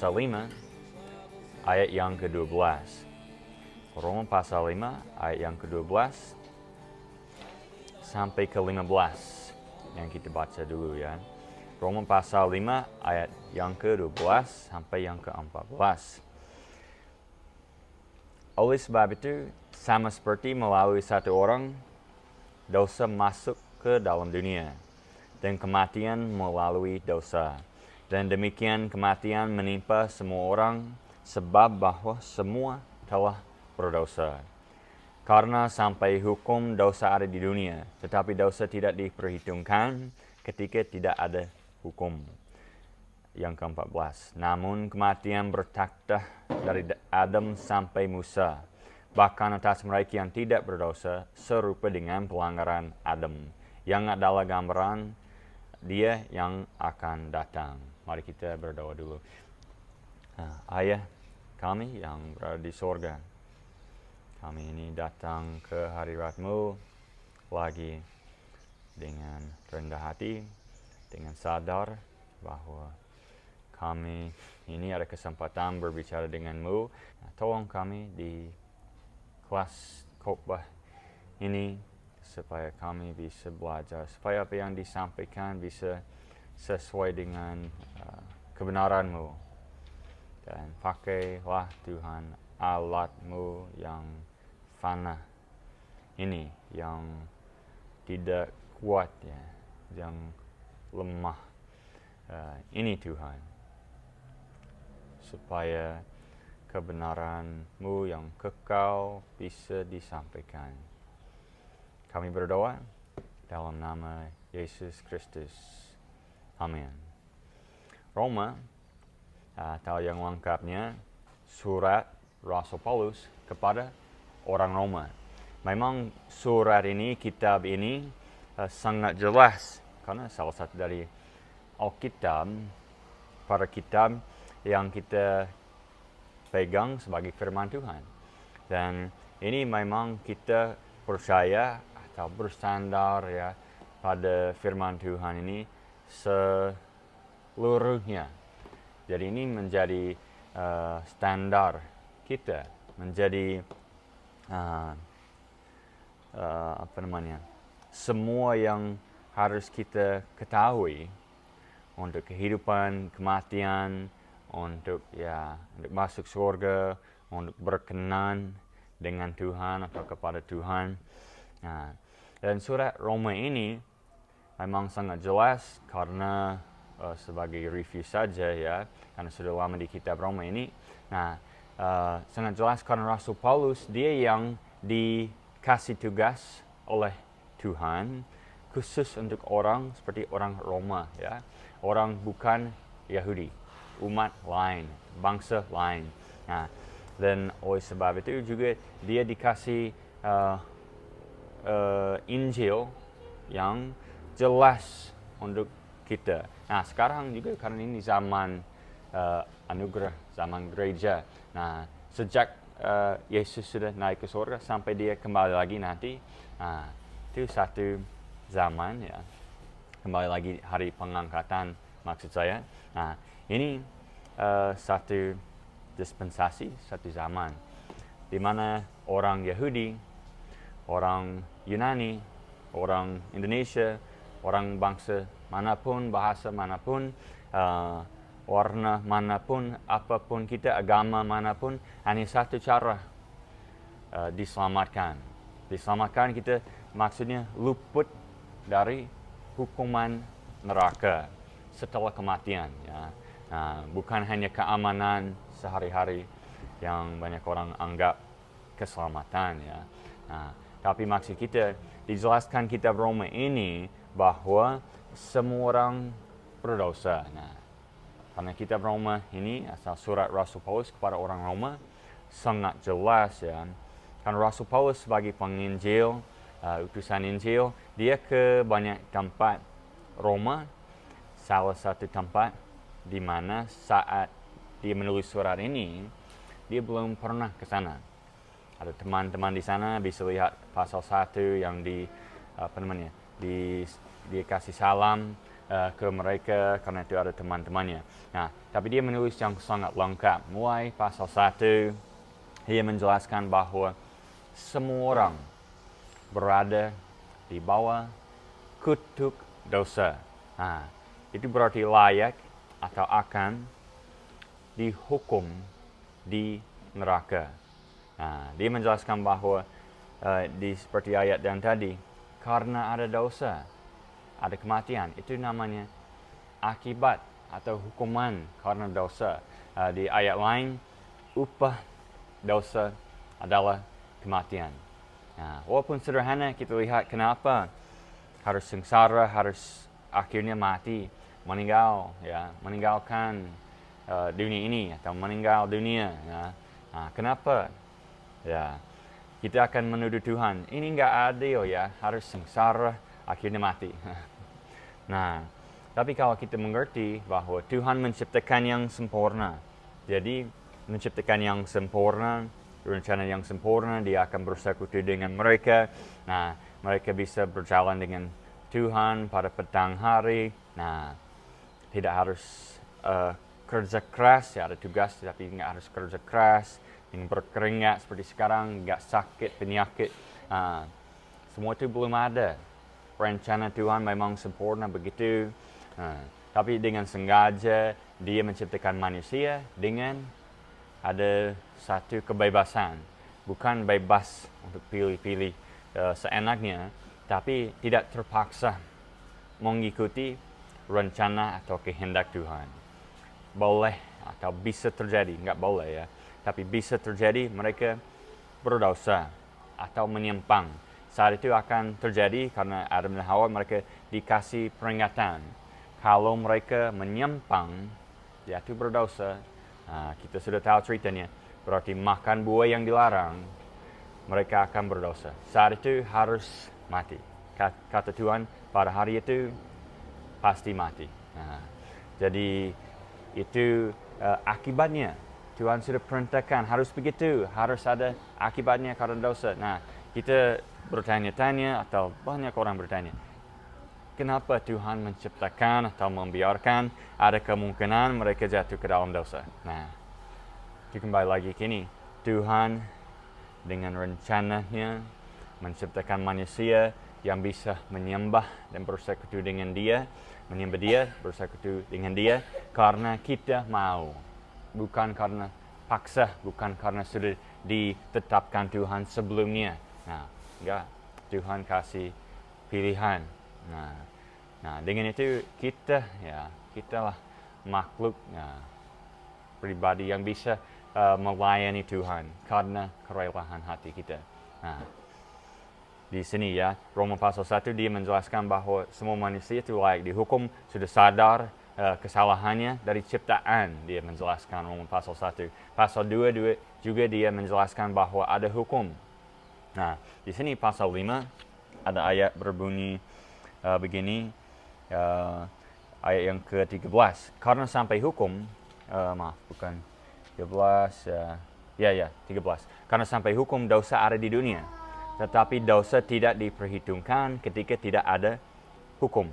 pasal 5 ayat yang ke-12. Roma pasal 5 ayat yang ke-12 sampai ke-15 yang kita baca dulu ya. Roma pasal 5 ayat yang ke-12 sampai yang ke-14. Oleh sebab itu, sama seperti melalui satu orang, dosa masuk ke dalam dunia, dan kematian melalui dosa. Dan demikian kematian menimpa semua orang, sebab bahwa semua telah berdosa. Karena sampai hukum dosa ada di dunia, tetapi dosa tidak diperhitungkan ketika tidak ada hukum. Yang ke-14, namun kematian bertakhta dari Adam sampai Musa, bahkan atas mereka yang tidak berdosa, serupa dengan pelanggaran Adam, yang adalah gambaran Dia yang akan datang. Mari kita berdoa dulu. Ayah kami yang berada di sorga, kami ini datang ke hadirat-Mu lagi dengan rendah hati, dengan sadar bahwa kami ini ada kesempatan berbicara dengan-Mu. Tolong kami di kelas khotbah ini supaya kami bisa belajar, supaya apa yang disampaikan bisa sesuai dengan kebenaran-Mu. Dan pakailah Tuhan alat-Mu yang fana ini, yang tidak kuat ya, yang lemah ini Tuhan, supaya kebenaran-Mu yang kekal bisa disampaikan. Kami berdoa dalam nama Yesus Kristus. Amin. Roma, atau yang lengkapnya, surat Rasul Paulus kepada orang Roma. Memang surat ini, kitab ini sangat jelas, karena salah satu dari Alkitab, para kitab yang kita pegang sebagai firman Tuhan. Dan ini memang kita percaya atau bersandar ya pada firman Tuhan ini seluruhnya. Jadi ini menjadi standar kita, menjadi semua yang harus kita ketahui untuk kehidupan, kematian, untuk masuk surga, untuk berkenan dengan Tuhan atau kepada Tuhan. Dan surat Roma ini memang sangat jelas karena sebagai review saja ya, karena sudah lama di kitab Roma ini. Sangat jelas karena Rasul Paulus dia yang dikasih tugas oleh Tuhan khusus untuk orang seperti orang Roma ya, orang bukan Yahudi, umat lain, bangsa lain. Dan oleh sebab itu juga dia dikasih Injil yang jelas untuk kita. Sekarang juga karena ini zaman anugerah, zaman gereja. Sejak Yesus sudah naik ke surga sampai dia kembali lagi nanti, itu satu zaman ya. Kembali lagi hari pengangkatan maksud saya. Ini satu dispensasi, satu zaman di mana orang Yahudi, orang Yunani, orang Indonesia, orang bangsa manapun, bahasa manapun, warna manapun, apapun kita, agama manapun, hanya satu cara diselamatkan. Diselamatkan kita maksudnya luput dari hukuman neraka setelah kematian ya. Bukan hanya keamanan sehari-hari yang banyak orang anggap keselamatan ya. Tapi maksud kita dijelaskan kitab Roma ini bahwa semua orang berdosa. Karena kitab Roma ini asal surat Rasul Paulus kepada orang Roma sangat jelas ya. Karena Rasul Paulus sebagai penginjil, utusan Injil, dia ke banyak tempat Roma. Salah satu tempat di mana saat dia menulis surat ini, dia belum pernah ke sana. Ada teman-teman di sana, bisa lihat pasal 1 yang dia kasih salam ke mereka karena itu ada teman-temannya. Nah, tapi dia menulis yang sangat lengkap. Mulai pasal 1, dia menjelaskan bahwa semua orang berada di bawah kutuk dosa. Nah, itu berarti layak atau akan dihukum di neraka. Nah, dia menjelaskan bahwa seperti ayat yang tadi, karena ada dosa, ada kematian, itu namanya akibat atau hukuman karena dosa. Di ayat lain, upah dosa adalah kematian. Nah, walaupun sederhana, kita lihat kenapa harus sengsara, harus akhirnya mati, meninggalkan dunia ini atau meninggal dunia. Ya. Nah, kenapa? Ya, kita akan menuduh Tuhan, ini nggak adil ya, harus sengsara, akhirnya mati. Nah, tapi kalau kita mengerti bahwa Tuhan menciptakan yang sempurna, jadi menciptakan yang sempurna, rencana yang sempurna, dia akan bersekutu dengan mereka. Nah, mereka bisa berjalan dengan Tuhan pada petang hari. Nah, tidak harus kerja keras, ya ada tugas, tapi nggak harus kerja keras, yang berkeringat seperti sekarang, nggak sakit, penyakit. Semua itu belum ada. Rencana Tuhan memang sempurna begitu. Tapi dengan sengaja dia menciptakan manusia dengan ada satu kebebasan. Bukan bebas untuk pilih-pilih seenaknya, tapi tidak terpaksa mengikuti rencana atau kehendak Tuhan. Boleh atau bisa terjadi, nggak boleh ya, tapi bisa terjadi mereka berdosa atau menyimpang. Saat itu akan terjadi karena Adam dan Hawa, mereka dikasih peringatan. Kalau mereka menyimpang, yaitu berdosa, kita sudah tahu ceritanya, berarti makan buah yang dilarang, mereka akan berdosa. Saat itu harus mati. Kata Tuhan, pada hari itu pasti mati. Jadi itu akibatnya. Tuhan sudah perintahkan harus begitu, harus ada akibatnya karena dosa. Nah, kita bertanya-tanya atau banyak orang bertanya, kenapa Tuhan menciptakan atau membiarkan ada kemungkinan mereka jatuh ke dalam dosa? Nah, itu kembali lagi kini, Tuhan dengan rencananya menciptakan manusia yang bisa menyembah dan bersekutu dengan Dia, menyembah Dia, bersekutu dengan Dia karena kita mau, bukan karena paksa, bukan karena sudah ditetapkan Tuhan sebelumnya. Nah, enggak, Tuhan kasih pilihan. Nah, dengan itu kitalah makhluk pribadi yang bisa melayani Tuhan karena kerelaan hati kita. Nah, di sini ya, Roma pasal 1 dia menjelaskan bahwa semua manusia itu layak dihukum, sudah sadar kesalahannya dari ciptaan. Dia menjelaskan Roma pasal 1. Pasal 2 juga dia menjelaskan bahwa ada hukum. Nah, di sini pasal 5 ada ayat berbunyi begini, ayat yang ke-13. Karena sampai hukum, 13, 13. Karena sampai hukum dosa ada di dunia, tetapi dosa tidak diperhitungkan ketika tidak ada hukum.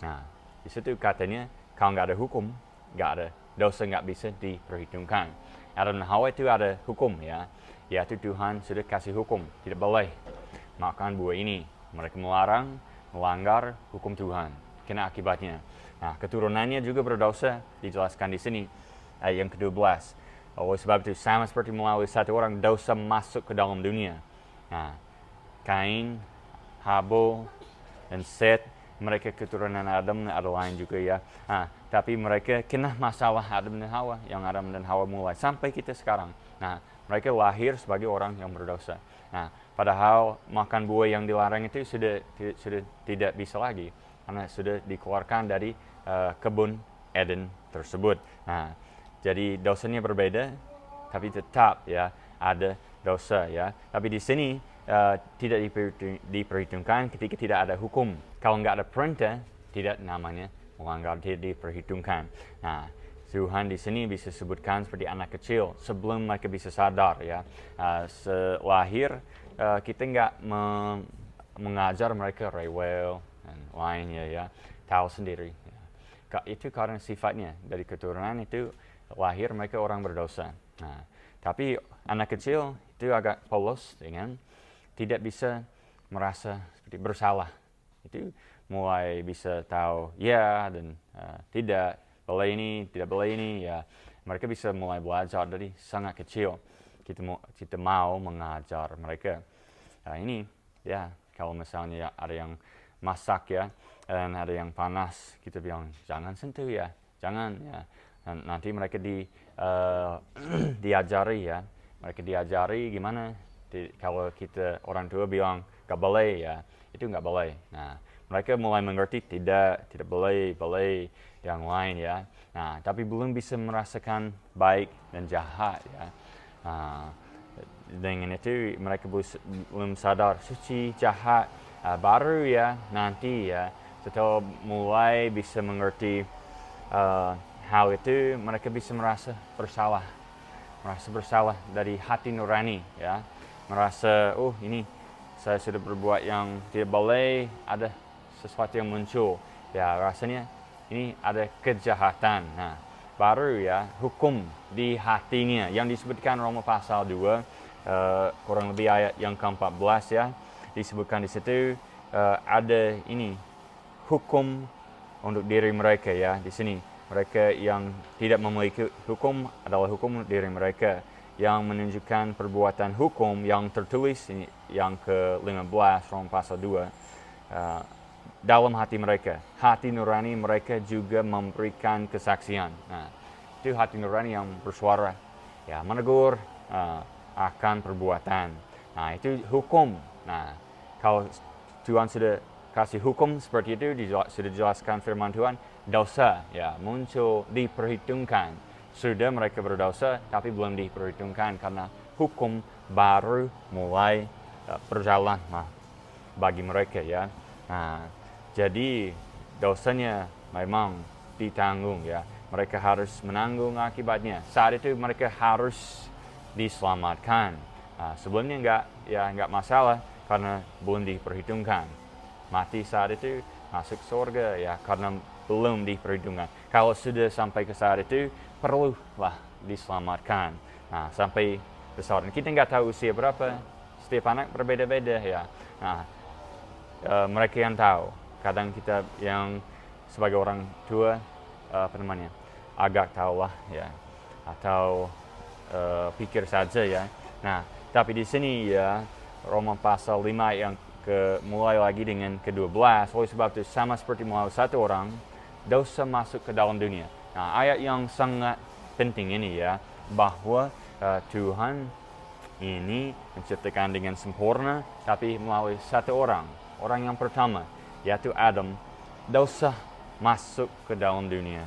Nah, di situ katanya, kalau nggak ada hukum, nggak ada dosa, nggak bisa diperhitungkan. Adam dan Hawa itu ada hukum ya, yaitu Tuhan sudah kasih hukum, tidak boleh makan buah ini. Mereka melarang, melanggar hukum Tuhan, kena akibatnya. Nah, keturunannya juga berdosa, dijelaskan di sini ayat yang ke-12. Oleh sebab itu, sama seperti melalui satu orang, dosa masuk ke dalam dunia. Nah, Kain, Habel, dan Set, mereka keturunan Adam, ada lain juga ya. Tapi mereka kena masalah Adam dan Hawa, yang Adam dan Hawa mulai sampai kita sekarang. Nah, mereka lahir sebagai orang yang berdosa. Nah, padahal makan buah yang dilarang itu sudah tidak bisa lagi, karena sudah dikeluarkan dari kebun Eden tersebut. Nah, jadi dosanya berbeda, tapi tetap ya ada dosa ya. Tapi di sini tidak diperhitungkan ketika tidak ada hukum. Kalau nggak ada perintah, tidak namanya melanggar, tidak diperhitungkan. Nah, Tuhan di sini bisa sebutkan seperti anak kecil sebelum mereka bisa sadar ya. Selahir kita nggak mengajar mereka rewel dan lainnya ya. tahu sendiri. Itu karena sifatnya dari keturunan itu lahir mereka orang berdosa. Nah, tapi anak kecil itu agak polos dengan tidak bisa merasa seperti bersalah. Itu mulai bisa tahu ya dan tidak boleh ini, tidak boleh ini ya. Mereka bisa mulai belajar dari sangat kecil. Kita mau mengajar mereka. Nah, ini ya kalau misalnya ada yang masak ya dan ada yang panas, kita bilang jangan sentuh ya, jangan ya. Nanti mereka diajari ya, mereka diajari gimana. Kalau kita orang tua bilang gak boleh ya, itu gak boleh. Nah, mereka mulai mengerti tidak boleh yang lain ya. Nah, tapi belum bisa merasakan baik dan jahat ya. Nah, dengan itu mereka belum sadar suci jahat. Baru ya nanti ya setelah mulai bisa mengerti hal itu, mereka bisa merasa bersalah dari hati nurani ya, merasa ini saya sudah berbuat yang tidak boleh, ada sesuatu yang muncul ya, rasanya ini ada kejahatan. Nah, baru ya hukum di hatinya yang disebutkan Roma pasal 2 kurang lebih ayat yang ke-14 ya, disebutkan di situ ada ini hukum untuk diri mereka ya. Di sini mereka yang tidak memiliki hukum adalah hukum diri mereka, yang menunjukkan perbuatan hukum yang tertulis ini yang ke-15 Roma pasal 2 dalam hati mereka. Hati nurani mereka juga memberikan kesaksian. Nah, itu hati nurani yang bersuara ya, menegur akan perbuatan. Nah, itu hukum. Nah, kalau Tuhan sudah kasih hukum seperti itu, sudah dijelaskan firman Tuhan, dosa ya muncul, diperhitungkan. Sudah mereka berdosa tapi belum diperhitungkan karena hukum baru mulai berjalan bagi mereka ya. Nah, jadi dosanya memang ditanggung ya. Mereka harus menanggung akibatnya. Saat itu mereka harus diselamatkan. Nah, sebelumnya enggak masalah karena belum diperhitungkan. Mati saat itu, masuk surga ya karena belum diperhitungkan. Kalau sudah sampai ke saat itu, perlulah diselamatkan. Nah, sampai besar. Kita nggak tahu usia berapa, setiap anak berbeda-beda ya. Nah, mereka yang tahu. Kadang kita yang sebagai orang tua, agak tahu lah ya, atau pikir saja ya. Nah, tapi di sini ya, Roma pasal 5 yang mulai lagi dengan ke-12. Oleh sebab itu sama seperti melalui satu orang, dosa masuk ke dalam dunia. Nah, ayat yang sangat penting ini ya, bahwa Tuhan ini menciptakan dengan sempurna, tapi melalui satu orang yang pertama, yaitu Adam. Dosa masuk ke dalam dunia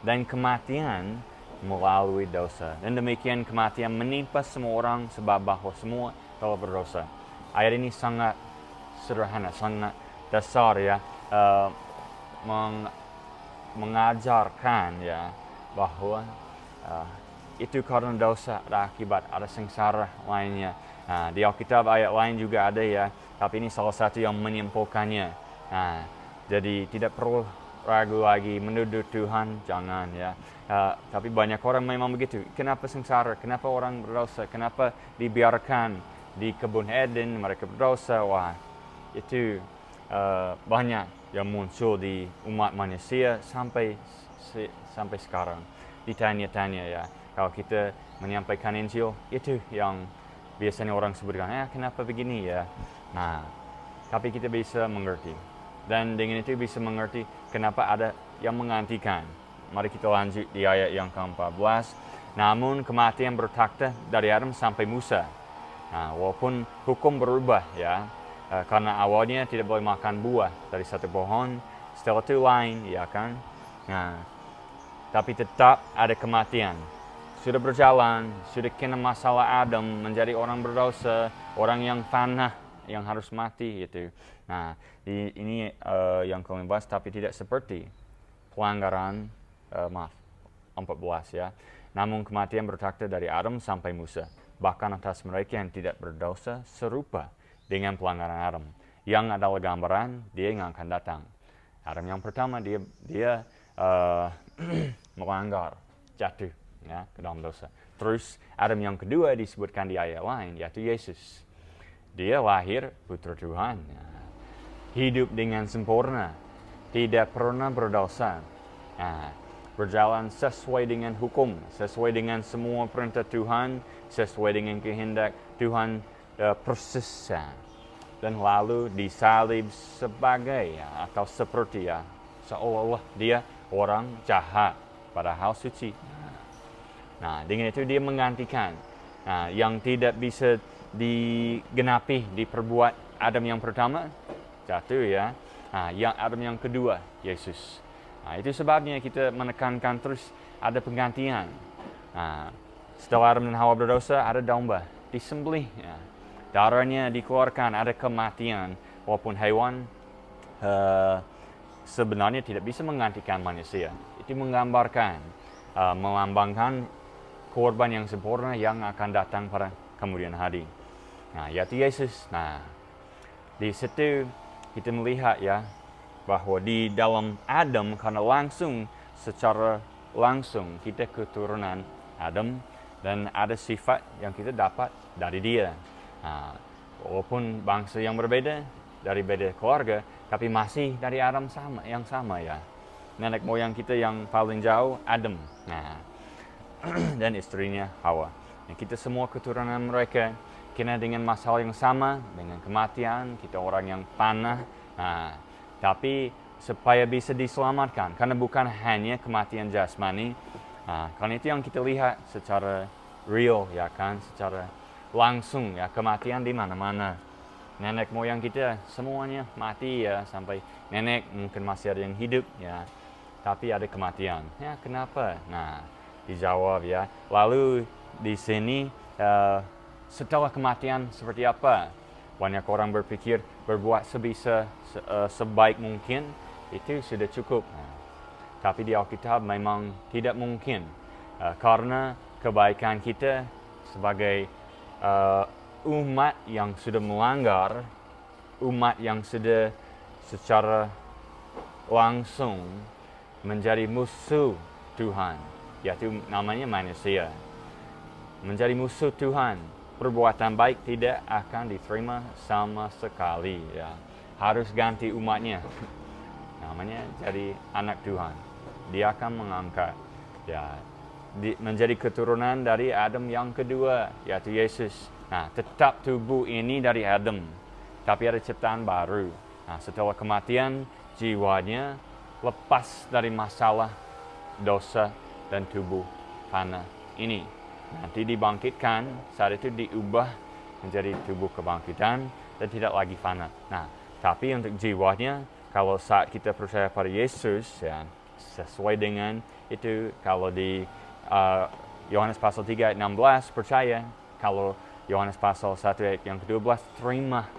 dan kematian melalui dosa. Dan demikian kematian menimpa semua orang sebab bahwa semua telah berdosa. Ayat ini sangat sederhana, sangat dasar ya, mengajarkan ya bahwa itu karena dosa ada akibat, ada sengsara lainnya. Nah, di Alkitab ayat lain juga ada ya, tapi ini salah satu yang menyimpulkannya. Nah, jadi tidak perlu ragu lagi menuduh Tuhan, jangan ya. Tapi banyak orang memang begitu. Kenapa sengsara? Kenapa orang berdosa? Kenapa dibiarkan di kebun Eden mereka berdosa? Wah, itu banyak yang muncul di umat manusia sampai sekarang. Ditanya-tanya ya. Kalau kita menyampaikan Injil, itu yang biasanya orang sebutkan, kenapa begini ya? Nah, tapi kita bisa mengerti. Dan dengan itu bisa mengerti kenapa ada yang menggantikan. Mari kita lanjut di ayat yang ke-14. Namun kematian bertakhta dari Adam sampai Musa. Nah, walaupun hukum berubah ya, karena awalnya tidak boleh makan buah dari satu pohon, setelah itu lain, ya kan? Nah, tapi tetap ada kematian. Sudah berjalan, sudah kena masalah Adam menjadi orang berdosa, orang yang fana, yang harus mati itu. Nah, ini yang ke-15, tapi tidak seperti pelanggaran 14 ya. Namun kematian bertakhta dari Adam sampai Musa, bahkan atas mereka yang tidak berdosa serupa dengan pelanggaran Adam, yang adalah gambaran Dia yang akan datang. Adam yang pertama dia melanggar, jatuh ya ke dalam dosa. Terus Adam yang kedua disebutkan di ayat lain, yaitu Yesus. Dia lahir putra Tuhan, ya. Hidup dengan sempurna, tidak pernah berdosa, berjalan sesuai dengan hukum, sesuai dengan semua perintah Tuhan, sesuai dengan kehendak Tuhan persisnya. Dan lalu disalib sebagai atau seperti seolah-olah dia orang jahat, padahal suci. Nah, dengan itu dia menggantikan yang tidak bisa digenapi, diperbuat Adam yang pertama, jatuh ya. Yang Adam yang kedua, Yesus. Itu sebabnya kita menekankan terus ada penggantian. Setelah Adam dan Hawa berdosa, ada domba disembelih. Darahnya dikeluarkan, ada kematian. Walaupun hewan sebenarnya tidak bisa menggantikan manusia. Itu menggambarkan, melambangkan korban yang sempurna yang akan datang pada kemudian hari. Yaitu Yesus. Di situ kita melihat bahwa di dalam Adam, karena secara langsung kita keturunan Adam dan ada sifat yang kita dapat dari dia. Walaupun bangsa yang berbeda, dari beda keluarga, tapi masih dari Adam yang sama ya. Nenek moyang kita yang paling jauh Adam. Dan istrinya Hawa. Kita semua keturunan mereka kena dengan masalah yang sama, dengan kematian. Kita orang yang panah. Tapi supaya bisa diselamatkan, karena bukan hanya kematian jasmani. Karena itu yang kita lihat secara real, ya kan, secara langsung ya, kematian di mana-mana. Nenek moyang kita semuanya mati ya, sampai nenek mungkin masih ada yang hidup ya, tapi ada kematian. Kenapa? Dijawab ya. Lalu di sini setelah kematian seperti apa? Banyak orang berpikir berbuat sebaik mungkin itu sudah cukup. Tapi di Alkitab memang tidak mungkin, karena kebaikan kita sebagai umat yang sudah melanggar, umat yang sudah secara langsung menjadi musuh Tuhan, yaitu namanya manusia. Menjadi musuh Tuhan, perbuatan baik tidak akan diterima sama sekali ya. Harus ganti umatnya. Namanya jadi anak Tuhan. Dia akan mengangkat menjadi keturunan dari Adam yang kedua, yaitu Yesus. Tetap tubuh ini dari Adam, tapi ada ciptaan baru. Setelah kematian, jiwanya lepas dari masalah dosa dan tubuh panah ini. Nanti dibangkitkan, saat itu diubah menjadi tubuh kebangkitan dan tidak lagi fana. Tapi untuk jiwanya, kalau saat kita percaya pada Yesus ya, sesuai dengan itu, kalau di Yohanes pasal 3 ayat 16 percaya, kalau Yohanes pasal 1 ayat yang ke-12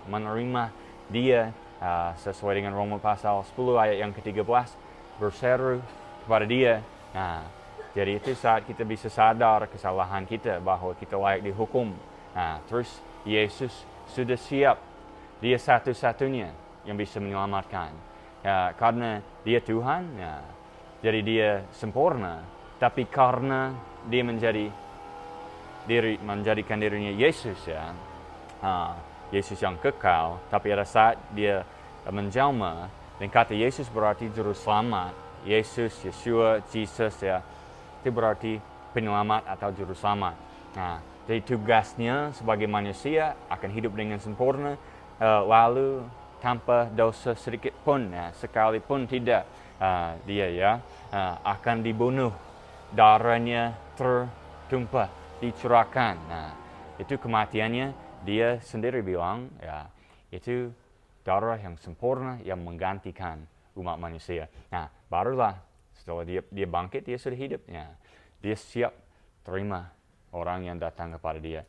menerima dia, sesuai dengan Roma pasal 10 ayat yang ke-13 berseru kepada dia. Jadi itu saat kita bisa sadar kesalahan kita, bahwa kita layak dihukum. Terus Yesus sudah siap, dia satu-satunya yang bisa menyelamatkan. Karena dia Tuhan, jadi dia sempurna. Tapi karena dia menjadikan dirinya Yesus Yesus yang kekal, tapi ada saat dia menjelma, dan kata Yesus berarti juru selamat. Yesus, Yeshua, Jesus itu berarti penyelamat atau juru selamat. Jadi tugasnya sebagai manusia akan hidup dengan sempurna, lalu tanpa dosa sedikit pun, sekalipun tidak, dia akan dibunuh, darahnya tertumpah, dicurahkan. Itu kematiannya, dia sendiri bilang itu darah yang sempurna yang menggantikan umat manusia. Barulah setelah dia bangkit, dia sudah hidup. Dia siap terima orang yang datang kepada dia.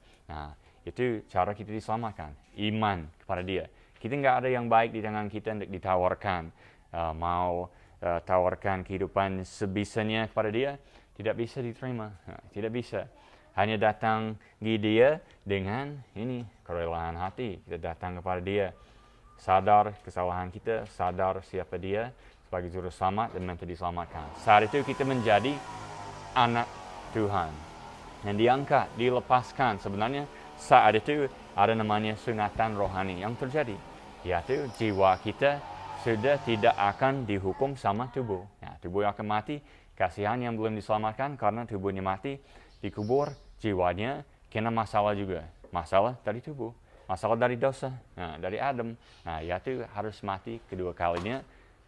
Itu cara kita diselamatkan, iman kepada dia. Kita nggak ada yang baik di tangan kita untuk ditawarkan. Mau tawarkan kehidupan sebisanya kepada dia, tidak bisa diterima. Tidak bisa. Hanya datang di dia dengan kerelaan hati. Kita datang kepada dia, sadar kesalahan kita, sadar siapa dia, sebagai juru selamat dan minta diselamatkan. Saat itu kita menjadi anak Tuhan. Dan diangkat, dilepaskan. Sebenarnya saat itu ada namanya sunatan rohani yang terjadi. Yaitu jiwa kita sudah tidak akan dihukum sama tubuh. Ya, tubuh akan mati, kasihan yang belum diselamatkan karena tubuhnya mati, dikubur, jiwanya kena masalah juga. Masalah dari tubuh, masalah dari dosa, dari Adam. Nah, yaitu harus mati kedua kalinya.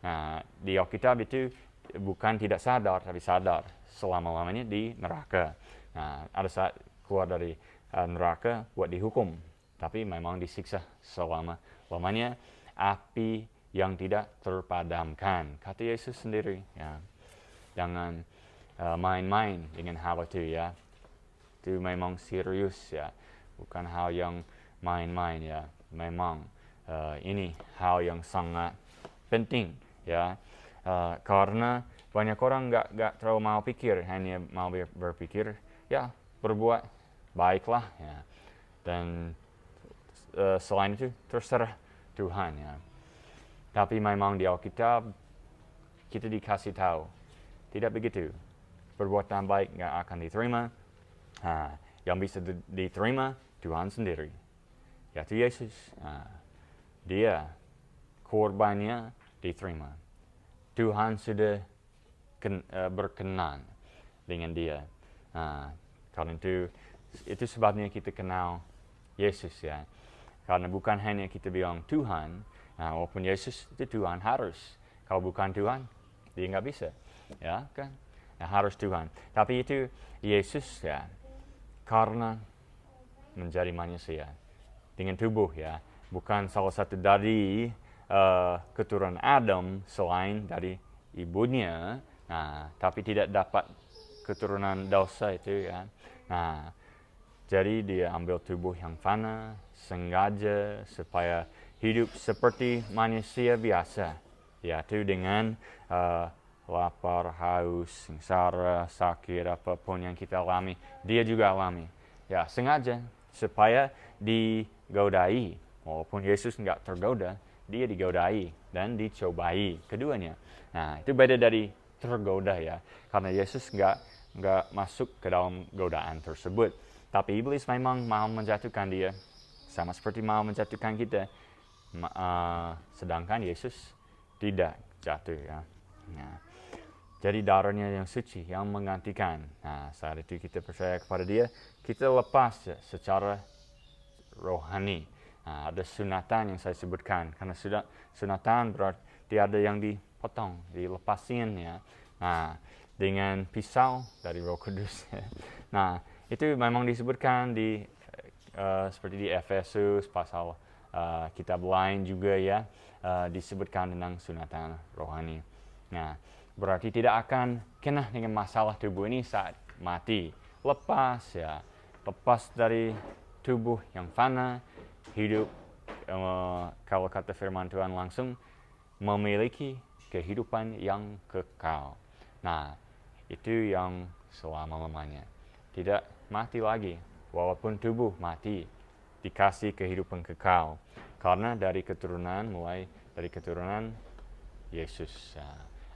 Nah, di Alkitab itu bukan tidak sadar, tapi sadar selama-lamanya di neraka. Nah, ada saat keluar dari neraka buat dihukum, tapi memang disiksa selama-lamanya, api yang tidak terpadamkan. Kata Yesus sendiri, ya, jangan main-main dengan hal itu, ya. Itu memang serius, ya, bukan hal yang main-main, ya. Memang ini hal yang sangat penting, ya, karena banyak orang nggak terlalu mau pikir, hanya mau berpikir, ya, berbuat baiklah, ya, dan selain itu terserah Tuhan, ya. Tapi memang di Alkitab kita dikasih tahu tidak begitu. Perbuatan baik nggak akan diterima. Yang bisa diterima Tuhan sendiri, yaitu Yesus. Dia korbannya diterima. Tuhan sudah berkenan dengan dia. Karena itu sebabnya kita kenal Yesus, ya. Karena bukan hanya kita bilang Tuhan, walaupun Yesus itu Tuhan harus. Kalau bukan Tuhan, dia nggak bisa, ya kan? Harus Tuhan. Tapi itu Yesus, ya, karena menjadi manusia dengan tubuh, ya, bukan salah satu dari keturunan Adam selain dari ibunya. Tapi tidak dapat keturunan dosa itu, ya. Jadi dia ambil tubuh yang fana sengaja supaya hidup seperti manusia biasa, yaitu dengan lapar, haus, sengsara, sakit, apapun yang kita alami, dia juga alami. Ya, sengaja supaya digodai. Walaupun Yesus nggak tergoda, dia digodai dan dicobai keduanya. Itu beda dari tergoda, ya, karena Yesus nggak masuk ke dalam godaan tersebut. Tapi iblis memang mau menjatuhkan dia, sama seperti mau menjatuhkan kita. Sedangkan Yesus tidak jatuh, ya. Jadi darahnya yang suci yang menggantikan. Saat itu kita percaya kepada dia, kita lepas, ya, secara rohani. Ada sunatan yang saya sebutkan, karena sunatan berarti ada yang dipotong, dilepasin, ya. Dengan pisau dari Roh Kudus. Itu memang disebutkan seperti di Efesus pasal kitab lain juga, ya, disebutkan tentang sunatan rohani. Berarti tidak akan kena dengan masalah tubuh ini saat mati. Lepas, ya, lepas dari tubuh yang fana, hidup, kalau kata firman Tuhan langsung, memiliki kehidupan yang kekal. Itu yang selama-lamanya. Tidak mati lagi, walaupun tubuh mati, dikasih kehidupan kekal. Karena mulai dari keturunan Yesus,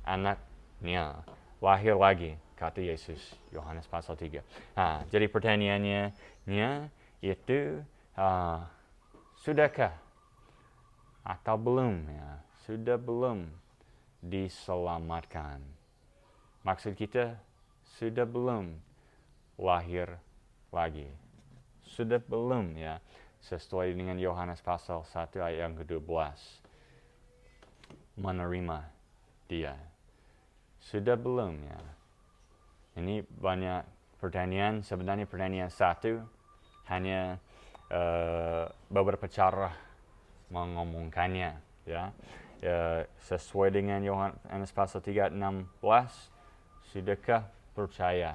anaknya, lahir lagi, kata Yesus, Yohanes pasal 3. Jadi pertanyaannya itu, sudahkah atau belum, ya, sudah belum diselamatkan? Maksud kita, sudah belum lahir lagi, sudah belum, ya, sesuai dengan Yohanes pasal 1 ayat yang ke-12, menerima dia. Sudah belum, ya. Ini banyak pertanyaan. Sebenarnya pertanyaan satu hanya beberapa cara mengomongkannya, ya. Sesuai dengan Yohanes pasal 3 ayat 16, sudahkah percaya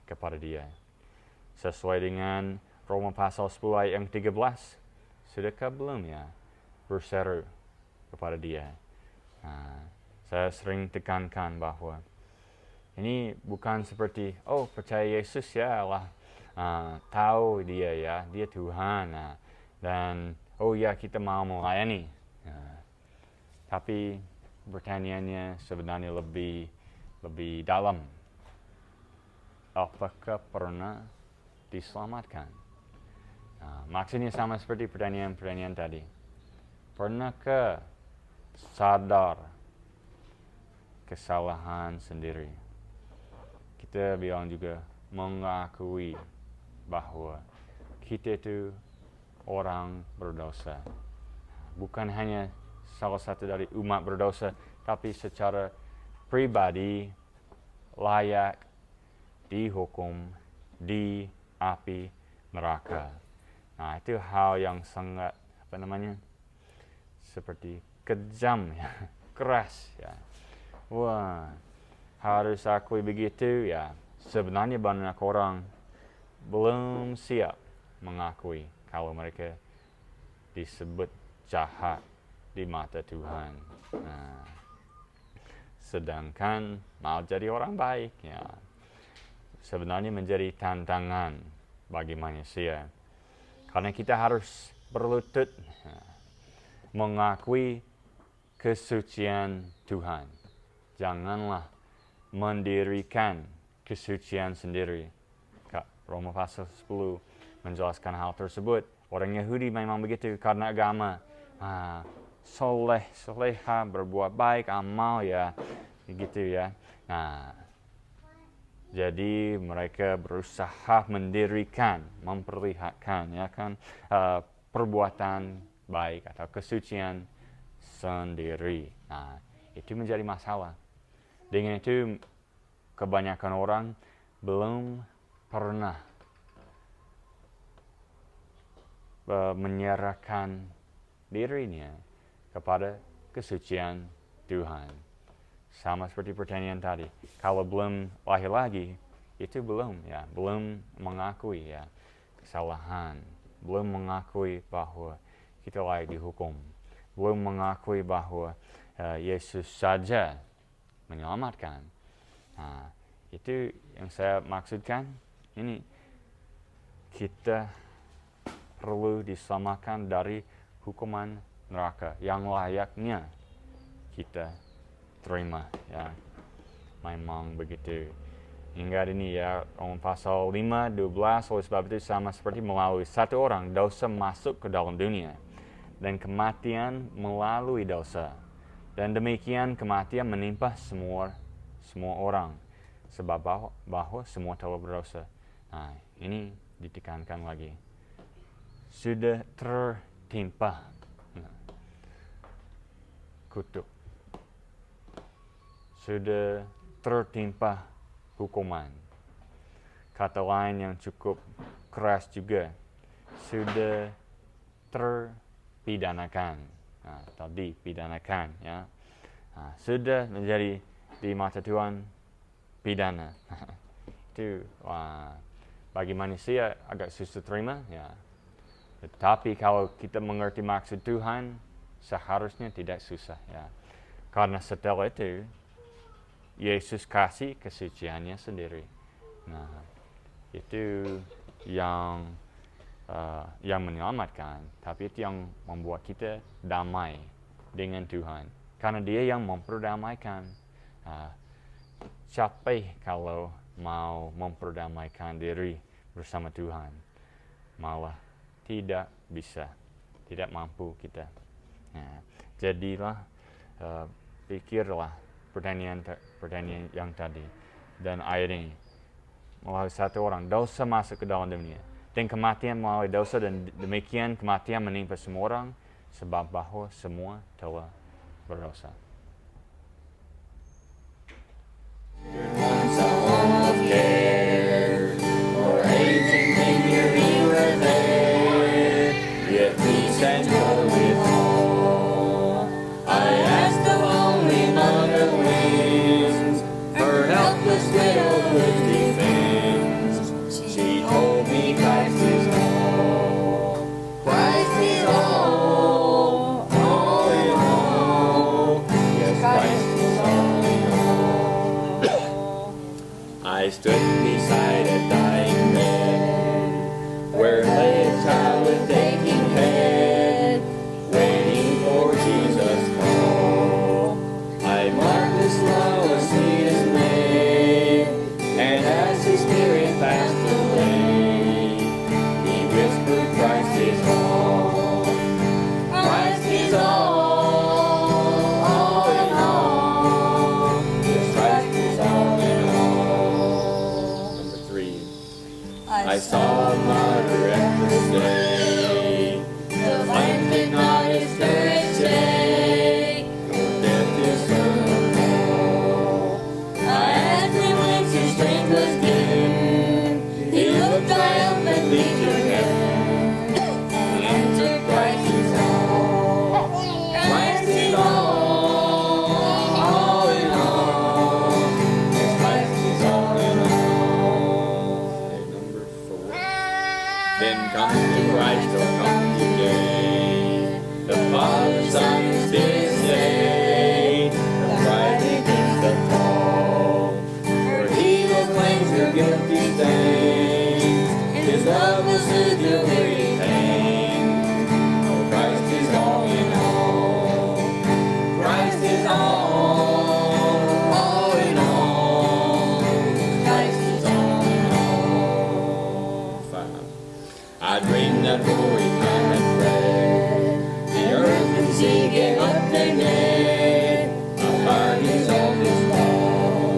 kepada dia? Sesuai dengan Roma pasal 10 ayat yang 13, sudahkah belum, ya, berseru kepada dia? Saya sering tekankan bahwa ini bukan seperti, percaya Yesus, ya lah, tahu dia, ya, dia Tuhan, dan ya kita mau melayani. Tapi pertanyaannya sebenarnya lebih dalam. Apakah pernah diselamatkan? Maksudnya sama seperti pertanyaan-pertanyaan tadi. Pernahkah sadar kesalahan sendiri? Kita bilang juga mengakui bahwa kita itu orang berdosa. Bukan hanya salah satu dari umat berdosa, tapi secara pribadi layak dihukum di api neraka. Nah, itu hal yang sangat seperti kejam ya, keras ya. Wah, harus akui begitu ya. Sebenarnya banyak orang belum siap mengakui kalau mereka disebut jahat di mata Tuhan. Nah, sedangkan mau jadi orang baik ya, sebenarnya menjadi tantangan bagi manusia. Karena kita harus berlutut mengakui kesucian Tuhan. Janganlah mendirikan kesucian sendiri. Roma pasal 10 menjelaskan hal tersebut. Orang Yahudi memang begitu karena agama. Soleha, berbuat baik, amal ya, begitu ya. Nah, jadi mereka berusaha mendirikan, memperlihatkan ya kan perbuatan baik atau kesucian sendiri. Nah, itu menjadi masalah. Dengan itu kebanyakan orang belum pernah menyerahkan dirinya kepada kesucian Tuhan. Sama seperti pertanyaan tadi, kalau belum lahir lagi, itu belum mengakui ya kesalahan, belum mengakui bahwa kita layak dihukum, belum mengakui bahwa Yesus saja menyelamatkan. Nah, itu yang saya maksudkan. Ini kita perlu diselamatkan dari hukuman neraka yang layaknya kita terima ya. Memang begitu. Hingga ini ya, Roma pasal 5:12, oleh sebab itu sama seperti melalui satu orang dosa masuk ke dalam dunia, dan kematian melalui dosa. Dan demikian kematian menimpa semua orang, sebab bahwa semua telah berdosa. Nah, ini ditekankan lagi. Sudah tertimpa kutuk. Sudah tertimpa hukuman. Kata lain yang cukup keras juga, sudah terpidanakan atau dipidanakan ya. Sudah menjadi di mata Tuhan pidana. Itu bagi manusia agak susah terima ya. Tetapi kalau kita mengerti maksud Tuhan, seharusnya tidak susah ya. Karena setelah itu Yesus kasih kesuciannya sendiri. Nah, itu yang menyelamatkan, tapi itu yang membuat kita damai dengan Tuhan. Karena Dia yang memperdamaikan. Capek kalau mau memperdamaikan diri bersama Tuhan, malah tidak bisa, tidak mampu kita. Nah, jadilah pikirlah pertanyaan yang tadi dan ayat ini. Melalui satu orang dosa masuk ke dalam dunia, dan kematian melalui dosa, dan demikian kematian menimpa semua orang, sebab bahwa semua telah berdosa. I stood water and the stay. The lion did not his courage take, for death is so. I asked him whence his strength was gained. He looked triumphantly to heaven, and answered, Christ is all. Christ is all in all. Yes, Christ is all in all. Okay, number 4. Then come to Christ, or come today. The Father, Son, and Spirit say, the bride begins the call. For He will cleanse your guilty stains. His love will soothe your weary pain. Oh, Christ is all in all. Christ is all in all. Christ is all in all. 5. I dreamed that holy time had fled. The earth and sea gave up their dead. A fire dissolved His wall.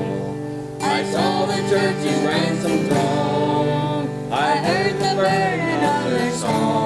I saw the church's ransom throng. I heard the burden of their song.